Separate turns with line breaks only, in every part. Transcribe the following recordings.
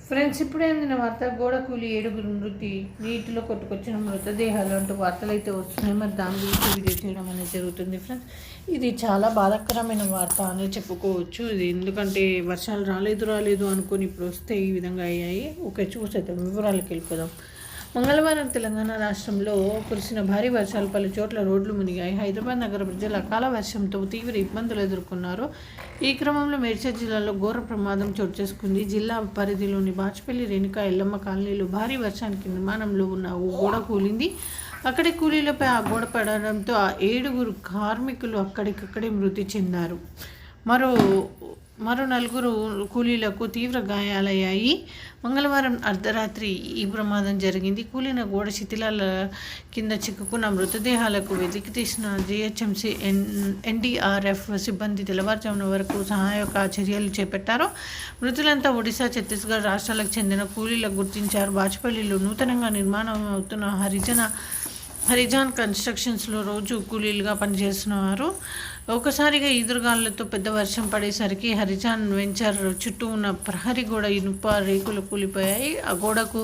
Friends, ఇప్పుడే అందిన వార్త గోడ కూలి 7 మృతి, నీటిలో కొట్టుకొచ్చిన మృతదేహాలు అంటూ వార్తలు అయితే వస్తున్నాయి. మరి దాని గురించి వీడియో చేయడం అనేది జరుగుతుంది. ఫ్రెండ్స్, ఇది చాలా బాధాకరమైన వార్త అని చెప్పుకోవచ్చు. ఇది ఎందుకంటే వర్షాలు రాలేదు అనుకొని ఇప్పుడు వస్తే ఈ విధంగా అయ్యాయి. ఓకే, చూసేద్దాం, వివరాలకు వెళ్ళిపోదాం. మంగళవారం తెలంగాణ రాష్ట్రంలో కురిసిన భారీ వర్షాలు పలు చోట్ల రోడ్లు మునిగాయి. హైదరాబాద్ నగర ప్రజలు అకాల వర్షంతో తీవ్ర ఇబ్బందులు ఎదుర్కొన్నారు. ఈ క్రమంలో మేడ్చల్ జిల్లాలో ఘోర ప్రమాదం చోటు చేసుకుంది. జిల్లా పరిధిలోని బాచుపల్లి, రేణుకా, ఎల్లమ్మ కాలనీలో భారీ వర్షానికి నిర్మాణంలో ఉన్న ఓ గోడ కూలింది. అక్కడి కూలీలపై ఆ గోడ పడడంతో ఆ 7 కార్మికులు అక్కడికక్కడే మృతి చెందారు. మరో 4 కూలీలకు తీవ్ర గాయాలయ్యాయి. మంగళవారం అర్ధరాత్రి ఈ ప్రమాదం జరిగింది. కూలిన గోడ శిథిలాల కింద చిక్కుకున్న మృతదేహాలకు వెలికి తీసిన జీహెచ్ఎంసీ ఎన్డీఆర్ఎఫ్ సిబ్బంది తెల్లవారుజామున వరకు సహాయక చర్యలు చేపట్టారు. మృతులంతా ఒడిశా, ఛత్తీస్గఢ్ రాష్ట్రాలకు చెందిన కూలీలకు గుర్తించారు. బాచుపల్లిలో నూతనంగా నిర్మాణం అవుతున్న హరిజాన్ కన్స్ట్రక్షన్స్లో రోజు కూలీలుగా పనిచేస్తున్నారు. ఒకసారిగా ఈదురుగాలులతో పెద్ద వర్షం పడేసరికి హరిజాన్ వెంచర్ చుట్టూ ఉన్న ప్రహరీ గోడ ఇనుప రేకులు కూలిపోయాయి. ఆ గోడకు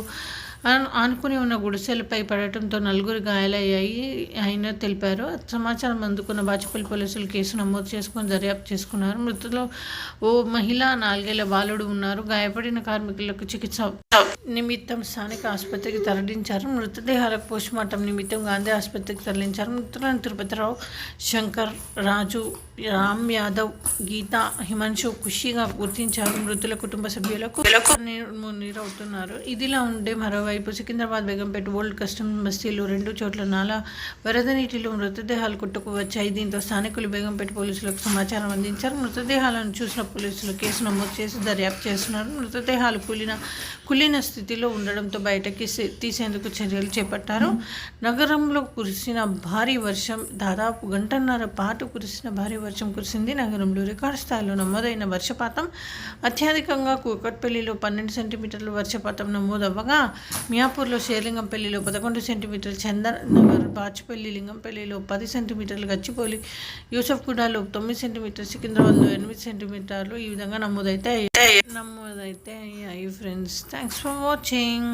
ఆనుకుని ఉన్న గుడిసెలపై పడటంతో 4 గాయాలయ్యాయి ఆయన తెలిపారు. సమాచారం అందుకున్న బాచుపల్లి పోలీసులు కేసు నమోదు చేసుకుని దర్యాప్తు చేసుకున్నారు. మృతుల్లో ఓ మహిళ, 4 ఏళ్ల బాలుడు ఉన్నారు. గాయపడిన కార్మికులకు చికిత్స నిమిత్తం స్థానిక ఆసుపత్రికి తరలించారు. మృతదేహాలకు పోస్టుమార్టం నిమిత్తం గాంధీ ఆసుపత్రికి తరలించారు. మృతులను తిరుపతిరావు, శంకర్, రాజు, రామ్ యాదవ్, గీత, హిమాంశు, ఖుషిగా గుర్తించారు. మృతుల కుటుంబ సభ్యులకు నీరవుతున్నారు. ఇదిలా ఉండే మరోవైపు సికింద్రాబాద్ బేగంపేట ఓల్డ్ కస్టమ్స్ బస్తీలో 2 చోట్ల నాలా వరద నీటిలో మృతదేహాలు కొట్టుకు వచ్చాయి. దీంతో స్థానికులు బేగంపేట పోలీసులకు సమాచారం అందించారు. మృతదేహాలను చూసిన పోలీసులు కేసు నమోదు చేసి దర్యాప్తు చేస్తున్నారు. మృతదేహాలు కులిన స్థితిలో ఉండడంతో బయటకి తీసేందుకు చర్యలు చేపట్టారు. నగరంలో కురిసిన భారీ వర్షం, దాదాపు గంటన్నర పాటు కురిసిన భారీ వర్షం కురిసింది. నగరంలో రికార్డు స్థాయిలో నమోదైన వర్షపాతం అత్యధికంగా కూకట్పల్లిలో 12 సెంటీమీటర్ల వర్షపాతం నమోదవ్వగా, మియాపూర్లో, షేర్లింగంపల్లిలో 11 సెంటీమీటర్లు, చందర్ నగర్, బాచుపల్లి, లింగంపల్లిలో 10 సెంటీమీటర్లు, గచ్చిపోలి, యూసఫ్గూడలో 9 సెంటీమీటర్లు, సికింద్రాబాద్లో 8 సెంటీమీటర్లు ఈ విధంగా నమోదైతే అయ్యాయి. Friends, thanks for watching.